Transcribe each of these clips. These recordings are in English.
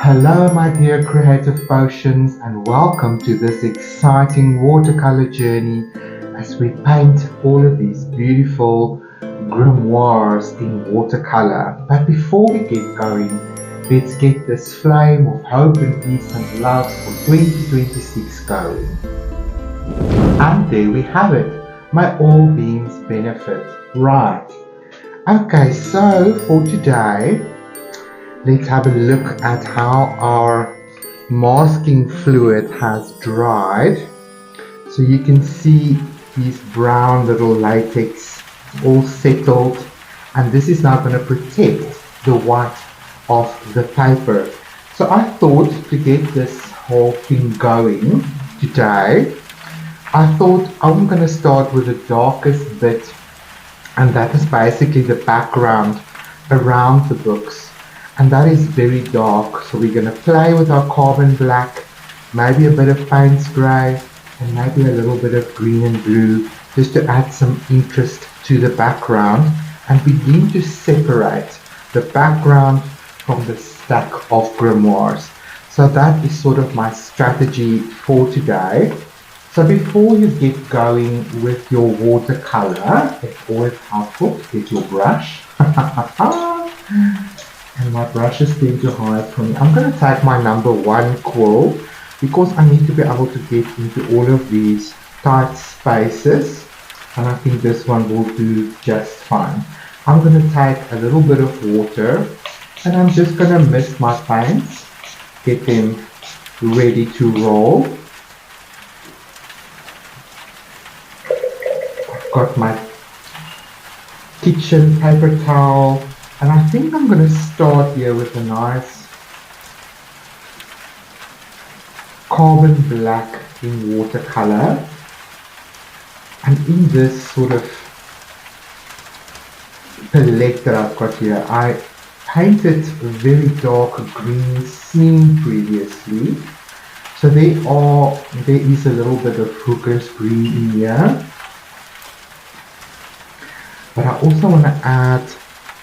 Hello my dear creative potions, and welcome to this exciting watercolor journey as we paint all of these beautiful grimoires in watercolor. But before we get going, let's get this flame of hope and peace and love for 2026 going. And there we have it. May all beings benefit. Right. Okay, so for today, let's have a look at how our masking fluid has dried. So you can see these brown little latex all settled, and this is now going to protect the white of the paper. So I thought to get this whole thing going today, I thought I'm going to start with the darkest bit, and that is basically the background around the books. And that is very dark, so we're going to play with our carbon black, maybe a bit of Payne's grey, and maybe a little bit of green and blue, just to add some interest to the background and begin to separate the background from the stack of grimoires. So that is sort of my strategy for today. So before you get going with your watercolor, it's always helpful to get your brush. And my brushes tend to hide from me. I'm going to take my number 1 quill because I need to be able to get into all of these tight spaces, and I think this one will do just fine. I'm going to take a little bit of water and I'm just going to mist my paints, get them ready to roll. I've got my kitchen paper towel. And I think I'm going to start here with a nice carbon black in watercolor. And in this sort of palette that I've got here, I painted a very dark green scene previously. So there is a little bit of Hooker's green in here. But I also want to add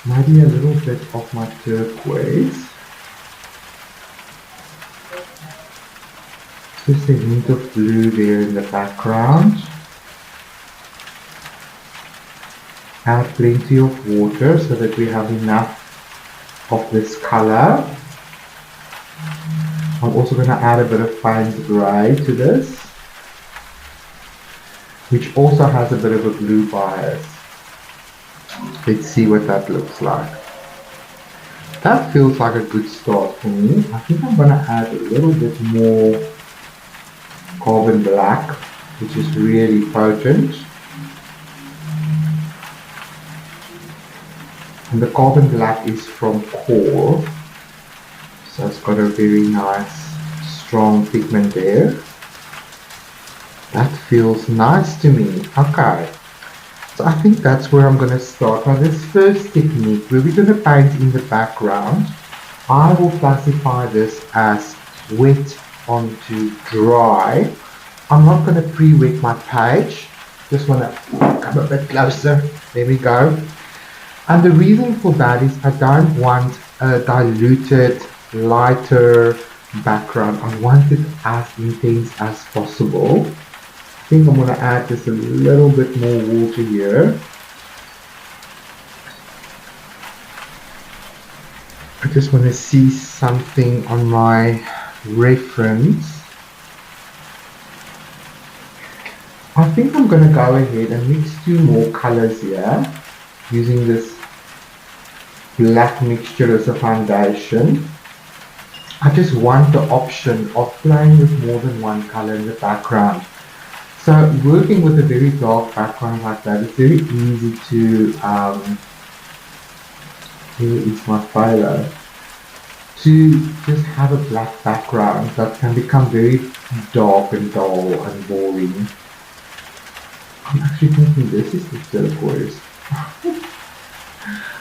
maybe a little bit of my turquoise. Just a hint of blue there in the background. Add plenty of water so that we have enough of this color. I'm also going to add a bit of Payne's grey to this, which also has a bit of a blue bias. Let's see what that looks like. That feels like a good start for me. I think I'm going to add a little bit more carbon black, which is really potent. And the carbon black is from Core, so it's got a very nice strong pigment there. That feels nice to me. Okay. So I think that's where I'm going to start. Now this first technique, where we're going to paint in the background, I will classify this as wet onto dry. I'm not going to pre-wet my page. Just want to come a bit closer. There we go. And the reason for that is I don't want a diluted, lighter background. I want it as intense as possible. I think I'm going to add just a little bit more water here. I just want to see something on my reference. I think I'm going to go ahead and mix 2 more colors here, using this black mixture as a foundation. I just want the option of playing with more than one color in the background. So working with a very dark background like that, it's very easy to, here is my phthalo, to just have a black background that can become very dark and dull and boring. I'm actually thinking this is the turquoise.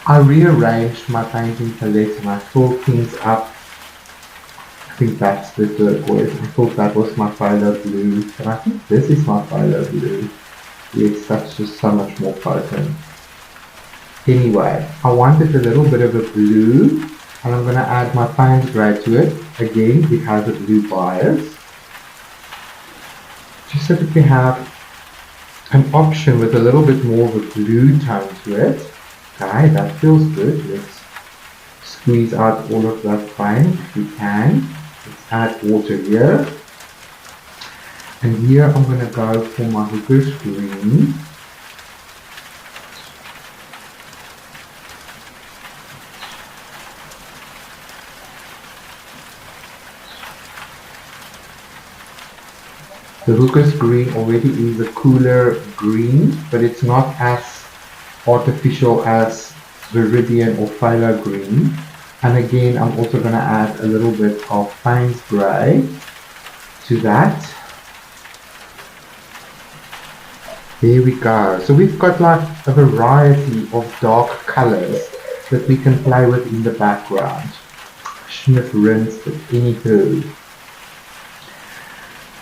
I rearranged my painting palette and I filled things up. I think that's the turquoise. I thought that was my phthalo blue, and I think this is my phthalo blue. Yes, that's just so much more potent. Anyway, I wanted a little bit of a blue, and I'm going to add my Payne's Grey to it. Again, it has a blue bias, just so that we have an option with a little bit more of a blue tone to it. Okay, that feels good. Let's squeeze out all of that paint if we can. Let's add water here. And here I'm going to go for my hooker's green. The hooker's green already is a cooler green, but it's not as artificial as Viridian or Phthalo green. And again, I'm also going to add a little bit of Payne's Grey to that. There we go. So we've got like a variety of dark colors that we can play with in the background. I shouldn't have rinsed it, anywho.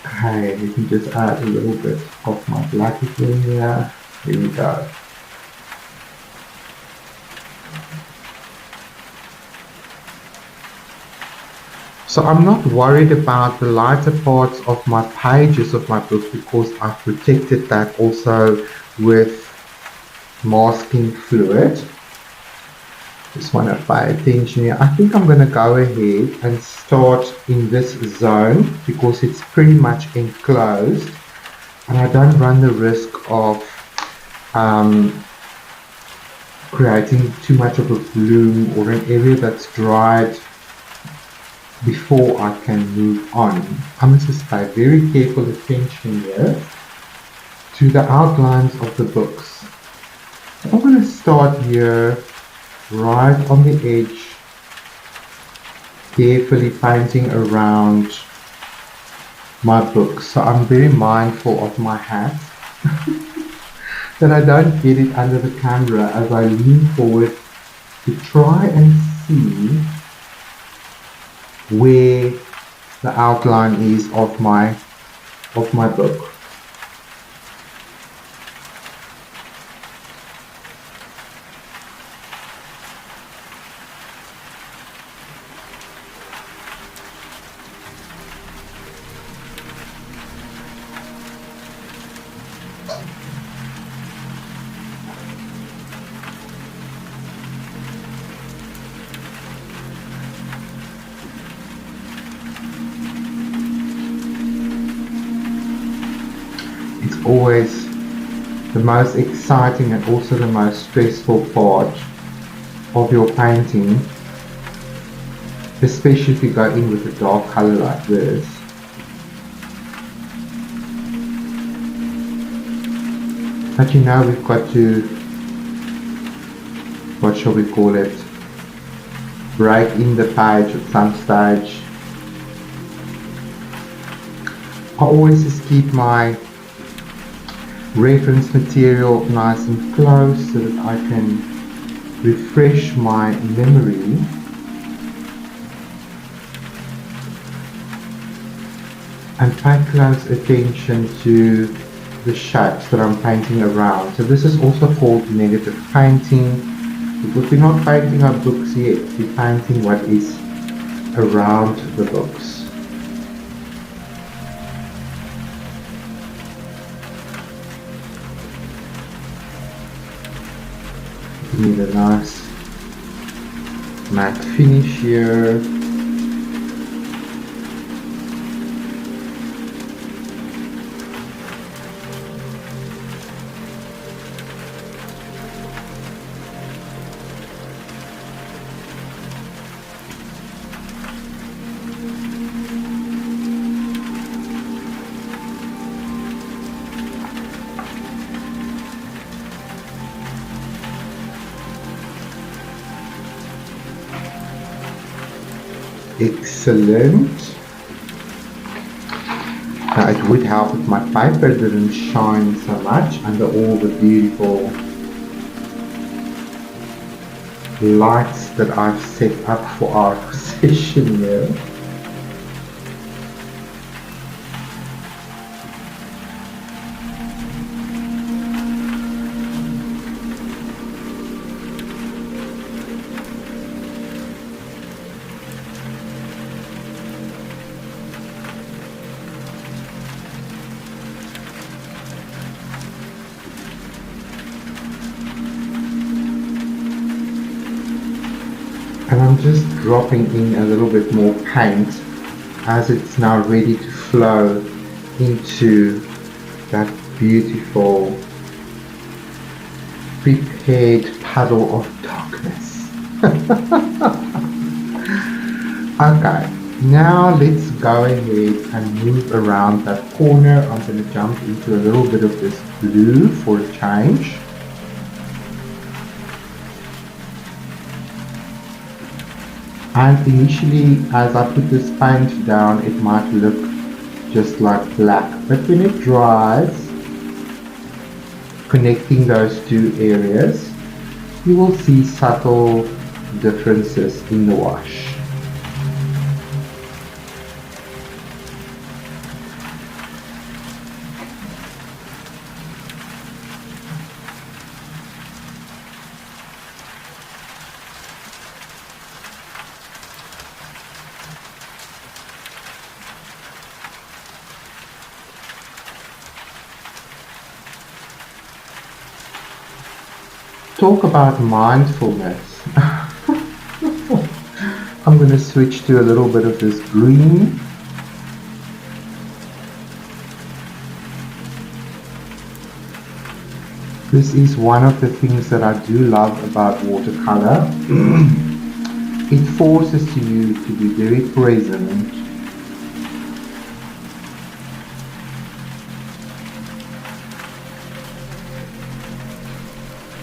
Okay, we can just add a little bit of my black again here. There we go. So I'm not worried about the lighter parts of my pages of my book because I've protected that also with masking fluid. Just want to pay attention here. I think I'm going to go ahead and start in this zone because it's pretty much enclosed and I don't run the risk of creating too much of a bloom or an area that's dried before I can move on. I must just pay very careful attention here to the outlines of the books. So I'm going to start here right on the edge, carefully painting around my books. So I'm very mindful of my hat that I don't get it under the camera as I lean forward to try and see where the outline is of my book. It's always the most exciting and also the most stressful part of your painting, especially if you go in with a dark color like this. But you know, we've got to, what shall we call it, break in the page at some stage. I always just keep my reference material nice and close so that I can refresh my memory. And pay close attention to the shapes that I'm painting around. So this is also called negative painting because we're not painting our books yet, we're painting what is around the books. Need a nice matte finish here. Excellent. Now it would help if my paper didn't shine so much under all the beautiful lights that I've set up for our session here. I'm just dropping in a little bit more paint as it's now ready to flow into that beautiful prepared puddle of darkness. Okay, now let's go ahead and move around that corner. I'm going to jump into a little bit of this blue for a change. And initially, as I put this paint down, it might look just like black, but when it dries, connecting those two areas, you will see subtle differences in the wash. Talk about mindfulness. I'm going to switch to a little bit of this green. This is one of the things that I do love about watercolor. It forces you to be very present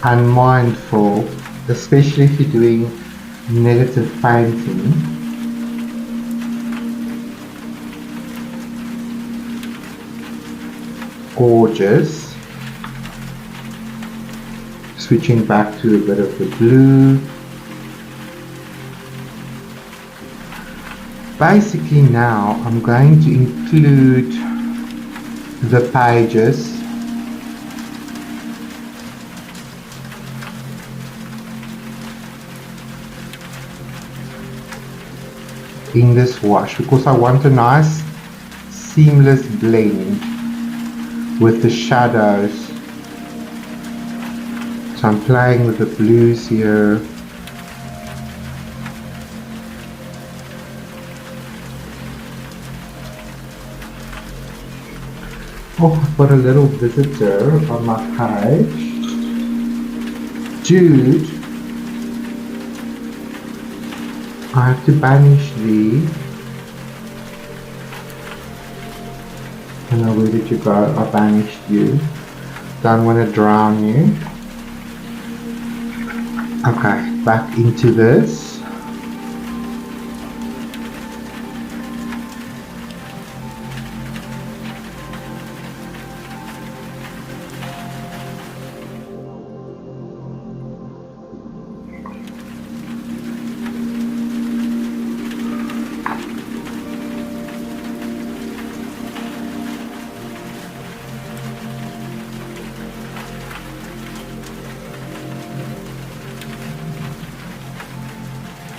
and mindful, especially if you're doing negative painting. Gorgeous. Switching back to a bit of the blue. Basically now I'm going to include the pages in this wash because I want a nice seamless blend with the shadows. So I'm playing with the blues here. Oh, I've got a little visitor on my page. Jude, I have to banish thee. And now where did you go? I banished you. Don't want to drown you. Okay, back into this.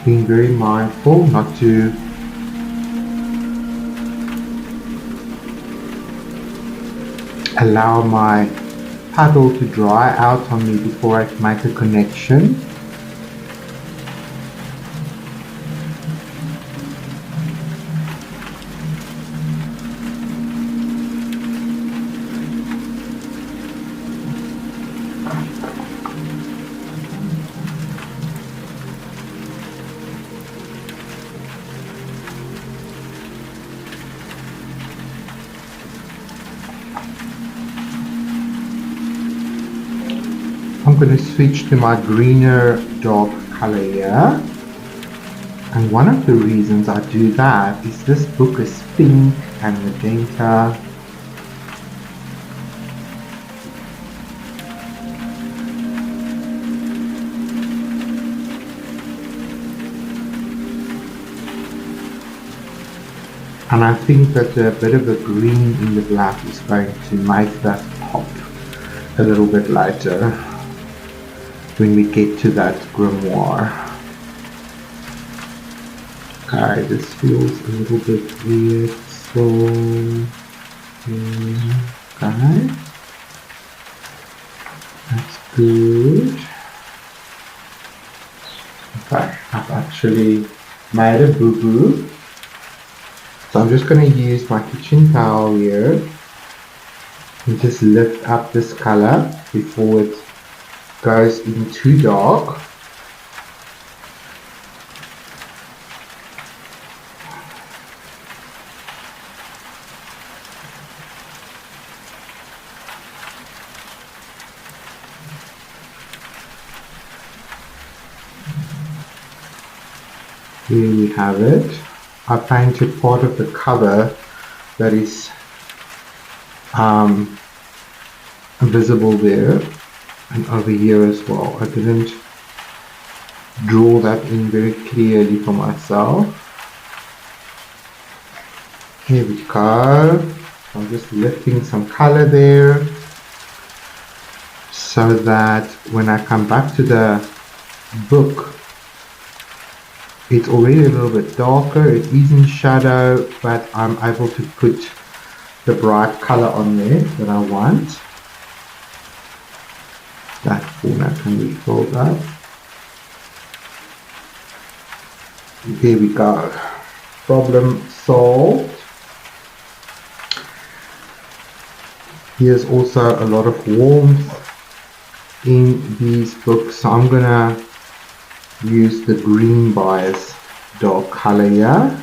Being very mindful not to allow my paddle to dry out on me before I make a connection. I'm going to switch to my greener dark color here, and one of the reasons I do that is this book is pink and magenta. And I think that a bit of a green in the black is going to make that pop a little bit later when we get to that grimoire. Okay, this feels a little bit weird, so okay, that's good. Okay, I've actually made a boo-boo. So I'm just going to use my kitchen towel here and just lift up this color before it goes in too dark. Here we have it. I painted part of the cover that is visible there and over here as well. I didn't draw that in very clearly for myself. Here we go. I'm just lifting some color there so that when I come back to the book, it's already a little bit darker. It is in shadow, but I'm able to put the bright color on there that I want. That corner can be filled up. There we go. Problem solved. Here's also a lot of warmth in these books, so I'm gonna use the green bias dark color here.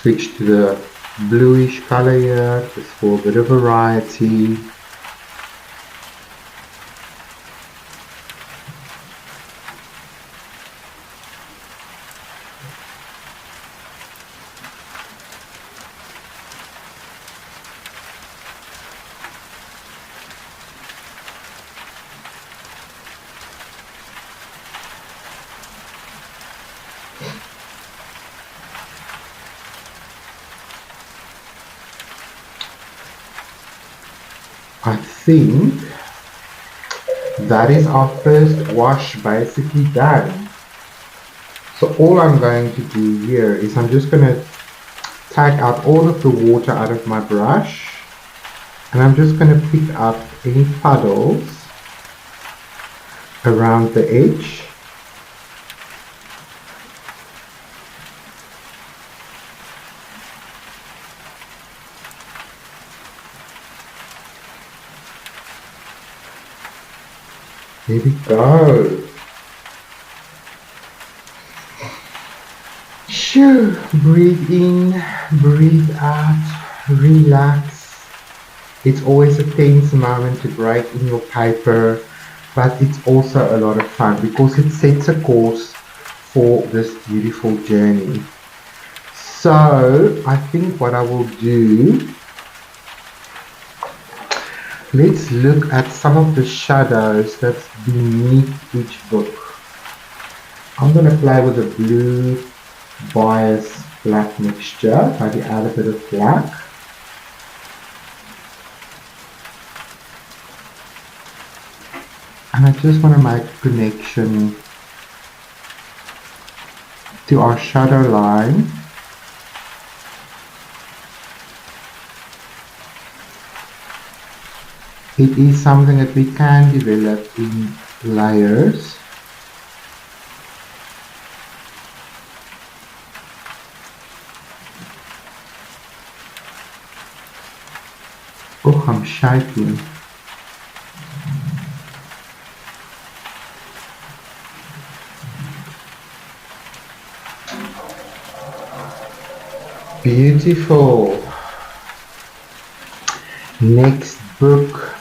Switch to the bluish color here, just for a bit of variety. I think that is our first wash basically done. So all I'm going to do here is I'm just going to take out all of the water out of my brush, and I'm just going to pick up any puddles around the edge. There we go. Shoo. Breathe in, breathe out, relax. It's always a tense moment to break in your paper, but it's also a lot of fun because it sets a course for this beautiful journey. So I think what I will do, let's look at some of the shadows that's beneath each book. I'm going to play with the blue bias black mixture, maybe add a bit of black. And I just want to make a connection to our shadow line. It is something that we can develop in layers. Oh, I'm I'm shaking. Beautiful. Next book.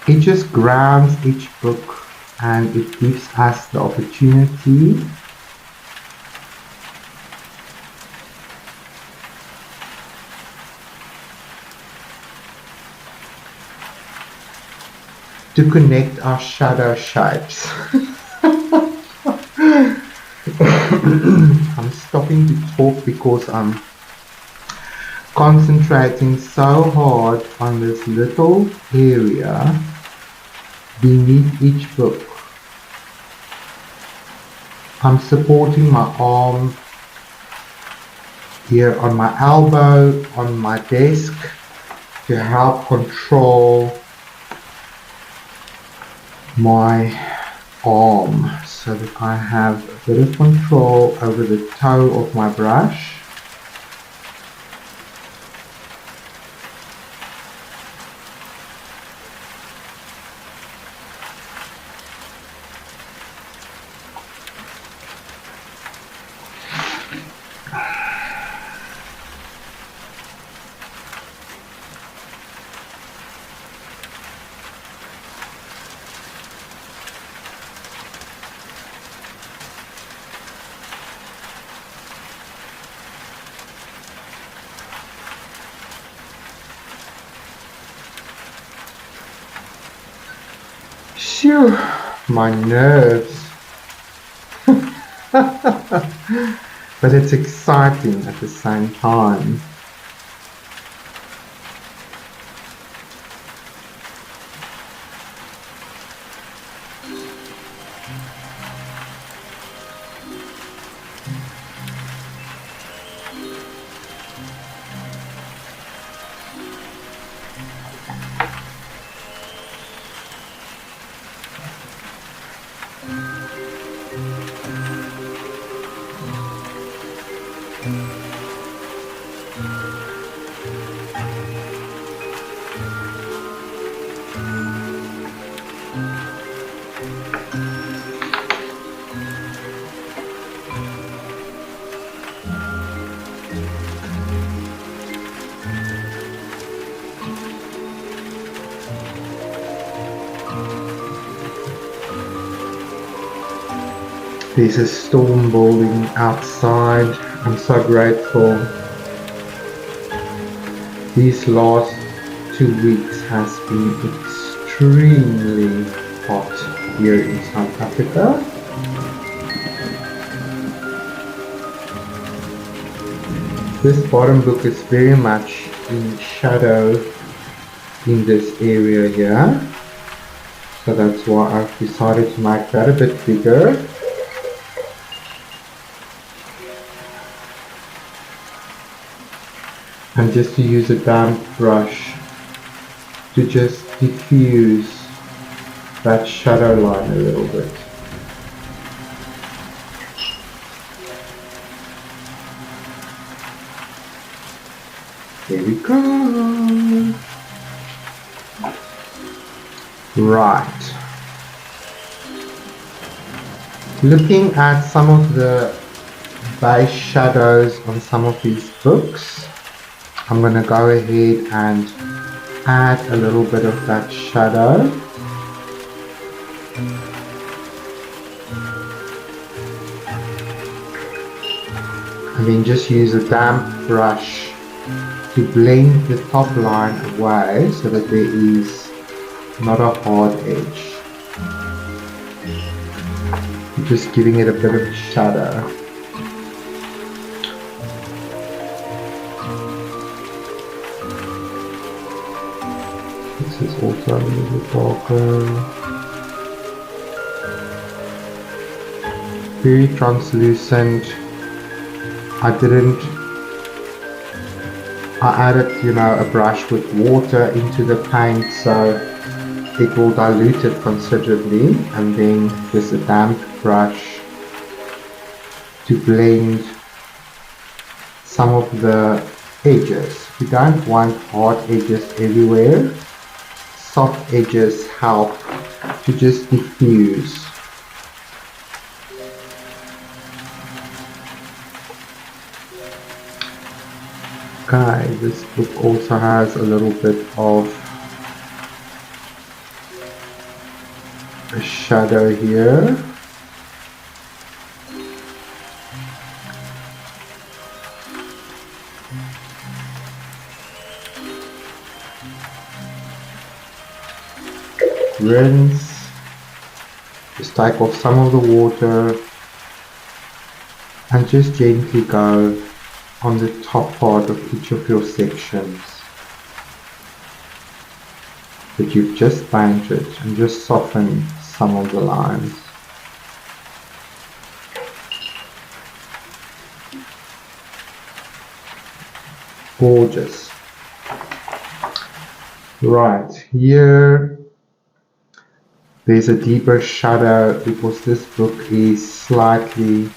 It just grounds each book and it gives us the opportunity to connect our shadow shapes. I'm stopping to talk because I'm concentrating so hard on this little area beneath each book. I'm supporting my arm here on my elbow, on my desk, to help control my arm so that I have a bit of control over the toe of my brush. Phew, my nerves. But it's exciting at the same time. There's a storm building outside. I'm so grateful. These last 2 weeks has been extremely hot here in South Africa. This bottom book is very much in shadow in this area here. So that's why I've decided to make that a bit bigger. And just to use a damp brush to just diffuse that shadow line a little bit. There we go. Right. Looking at some of the base shadows on some of these books, I'm going to go ahead and add a little bit of that shadow. And then just use a damp brush to blend the top line away so that there is not a hard edge. Just giving it a bit of shadow. This is also a little bit darker. Very translucent. I added, a brush with water into the paint, so it will dilute it considerably, and then just a damp brush to blend some of the edges. We don't want hard edges everywhere. Soft edges help to just diffuse. Okay, this book also has a little bit of a shadow here. Rinse, just take off some of the water and just gently go on the top part of each of your sections that you've just painted and just soften some of the lines. Gorgeous. Right, here there's a deeper shadow because this book is slightly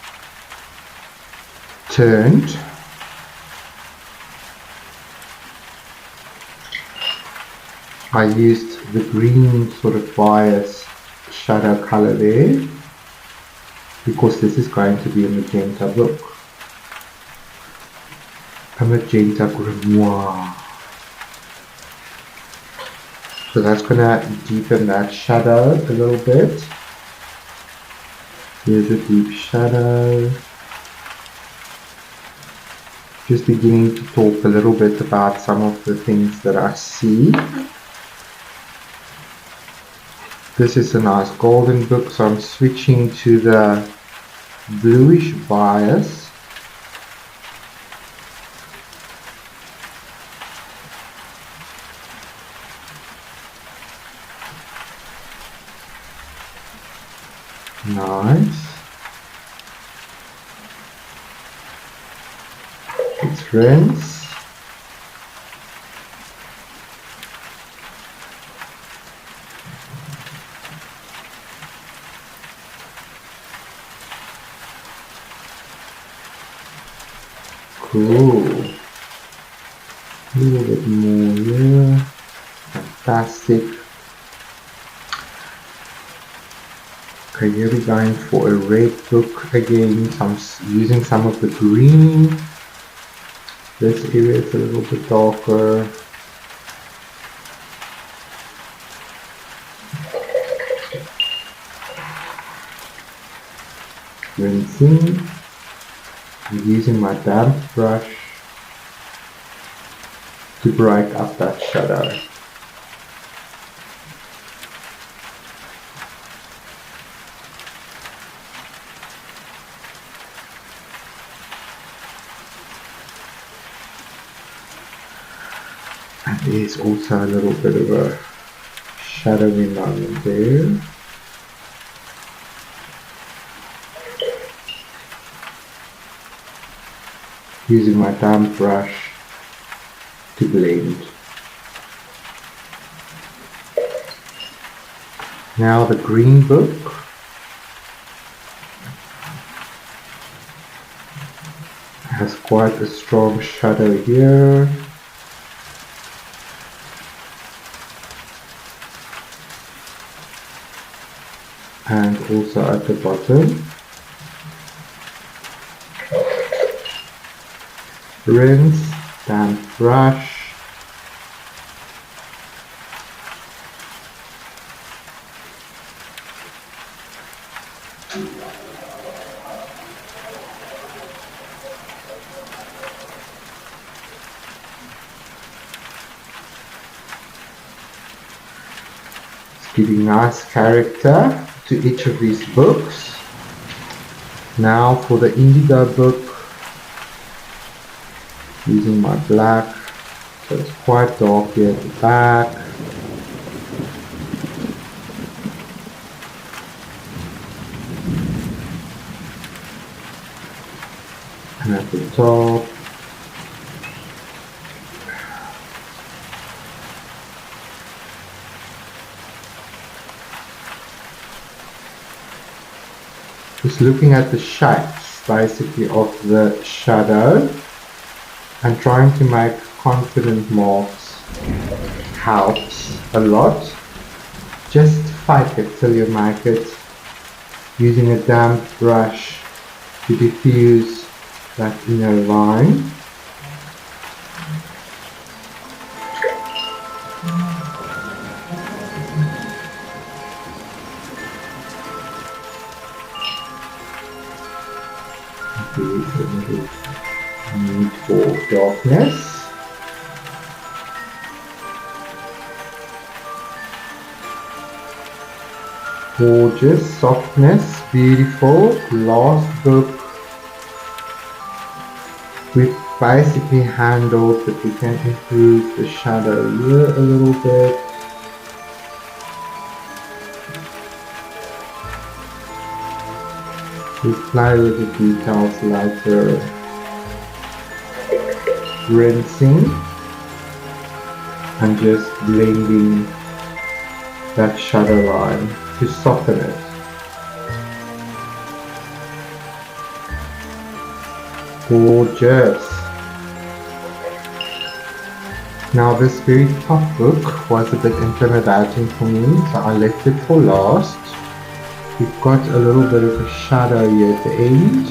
turned. I used the green sort of bias shadow color there because this is going to be a magenta book. A magenta grimoire. So that's going to deepen that shadow a little bit. Here's a deep shadow. Just beginning to talk a little bit about some of the things that I see. This is a nice golden book, so I'm switching to the bluish bias. Nice. Let's rinse. Cool. A little bit more here. Fantastic. Okay, here we're going for a red book again. So I'm using some of the green. This area is a little bit darker. Rinsing. I'm using my damp brush to break up that shadow. And there's also a little bit of a shadowy moment there. Using my damp brush to blend. Now the green book. Has quite a strong shadow here. And also at the bottom. Rinse, damp brush. It's giving nice character to each of these books. Now for the indigo book. Using my black, so it's quite dark here at the back. And at the top. Just looking at the shapes basically of the shadow. And trying to make confident marks helps a lot. Just fake it till you make it, using a damp brush to diffuse that inner line. Need for darkness. Gorgeous, softness, beautiful. Last book we've basically handled, but we can improve the shadow here a little bit. We play with the details later. Rinsing and just blending that shadow line to soften it. Gorgeous. Now this very top book was a bit intimidating for me, so I left it for last. We've got a little bit of a shadow here at the end.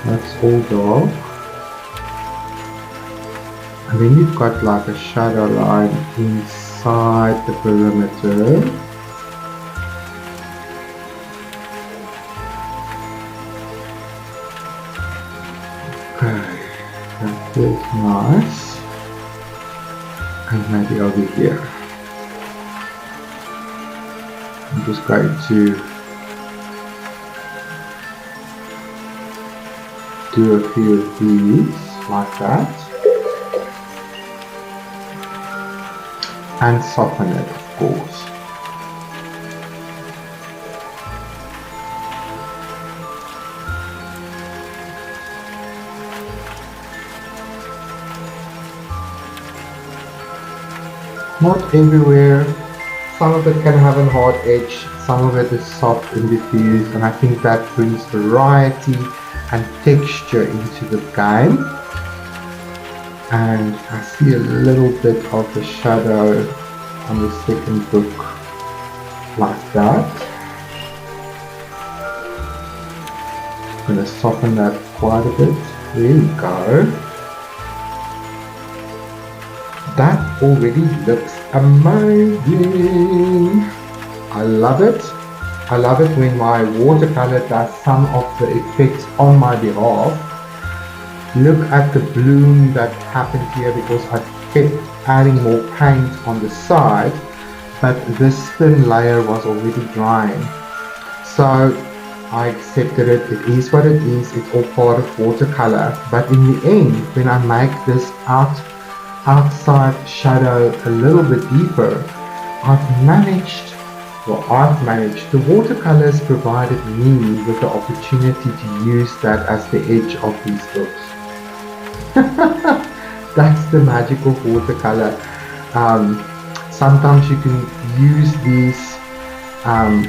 That's all dark. And then you've got like a shadow line inside the perimeter. Okay, that feels nice. And maybe over here. I'm just going to do a few of these like that. And soften it, of course. Not everywhere. Some of it can have a hard edge, some of it is soft and diffused, and I think that brings variety and texture into the game. And I see a little bit of the shadow on the second book, like that. I'm going to soften that quite a bit. There we go. That already looks amazing. I love it. I love it when my watercolor does some of the effects on my behalf. Look at the bloom that happened here because I kept adding more paint on the side, but this thin layer was already drying. So I accepted it. It is what it is. It's all part of watercolor. But in the end, when I make this outside shadow a little bit deeper, I've managed, the watercolors provided me with the opportunity to use that as the edge of these books. That's the magic of watercolor. Sometimes you can use these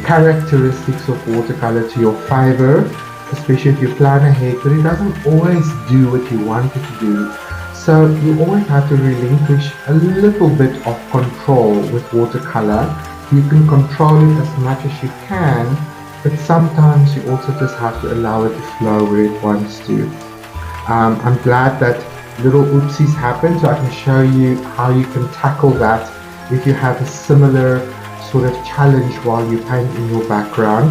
characteristics of watercolor to your favor, especially if you plan ahead, but it doesn't always do what you want it to do. So you always have to relinquish a little bit of control with watercolor. You can control it as much as you can, but sometimes you also just have to allow it to flow where it wants to. I'm glad that little oopsies happened, so I can show you how you can tackle that if you have a similar sort of challenge while you paint in your background.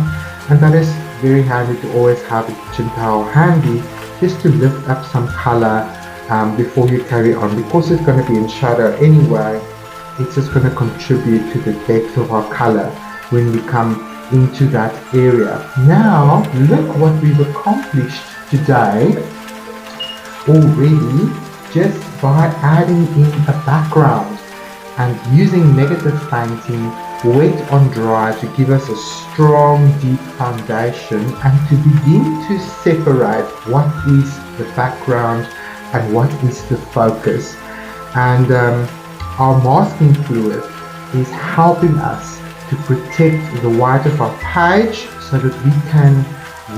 And that is very handy to always have a kitchen towel handy just to lift up some color before you carry on, because it's going to be in shadow anyway. It's just going to contribute to the depth of our color when we come into that area. Now look what we've accomplished today already, just by adding in a background and using negative painting, wet on dry, to give us a strong deep foundation and to begin to separate what is the background and what is the focus. And our masking fluid is helping us to protect the white of our page so that we can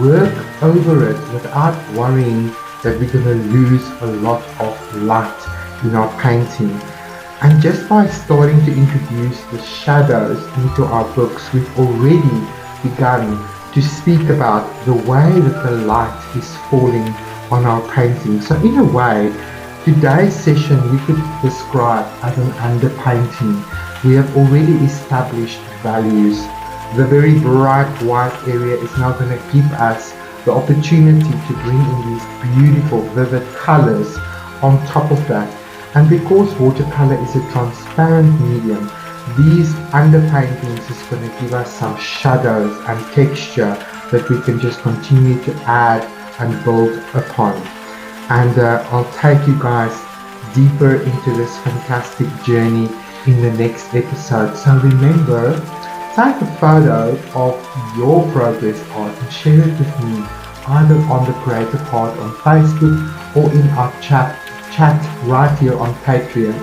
work over it without worrying that we're going to lose a lot of light in our painting. And just by starting to introduce the shadows into our books, we've already begun to speak about the way that the light is falling on our painting. So in a way, today's session we could describe as an underpainting. We have already established values. The very bright white area is now going to give us the opportunity to bring in these beautiful vivid colors on top of that. And because watercolor is a transparent medium, these underpaintings is going to give us some shadows and texture that we can just continue to add and build upon. And I'll take you guys deeper into this fantastic journey in the next episode. So remember, take a photo of your progress art and share it with me either on the Creative Part on Facebook or in our chat right here on Patreon.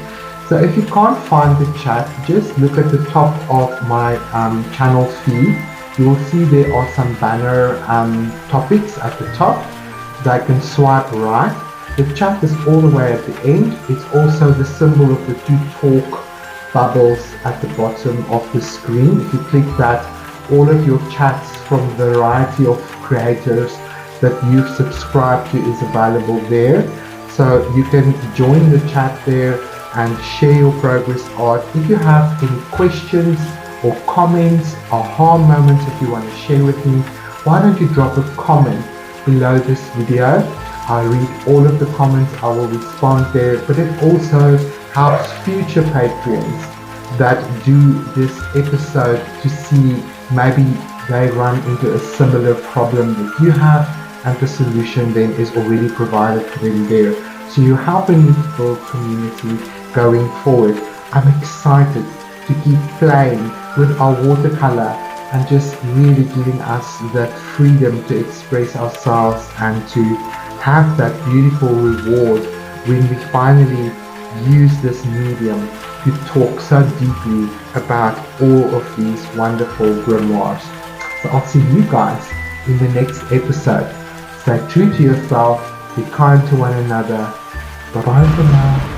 So if you can't find the chat, just look at the top of my channel feed. You will see there are some banner topics at the top. They can swipe right. The chat is all the way at the end. It's also the symbol of the two talk bubbles at the bottom of the screen. If you click that, all of your chats from a variety of creators that you've subscribed to is available there. So you can join the chat there and share your progress art. If you have any questions or comments, aha moments that you want to share with me, why don't you drop a comment below this video. I read all of the comments, I will respond there, but it also helps future patrons that do this episode to see maybe they run into a similar problem that you have, and the solution then is already provided for them there. So you're helping me to build community going forward. I'm excited to keep playing with our watercolor and just really giving us that freedom to express ourselves and to have that beautiful reward when we finally use this medium to talk so deeply about all of these wonderful grimoires. So I'll see you guys in the next episode. Stay true to yourself, be kind to one another. Bye bye for now.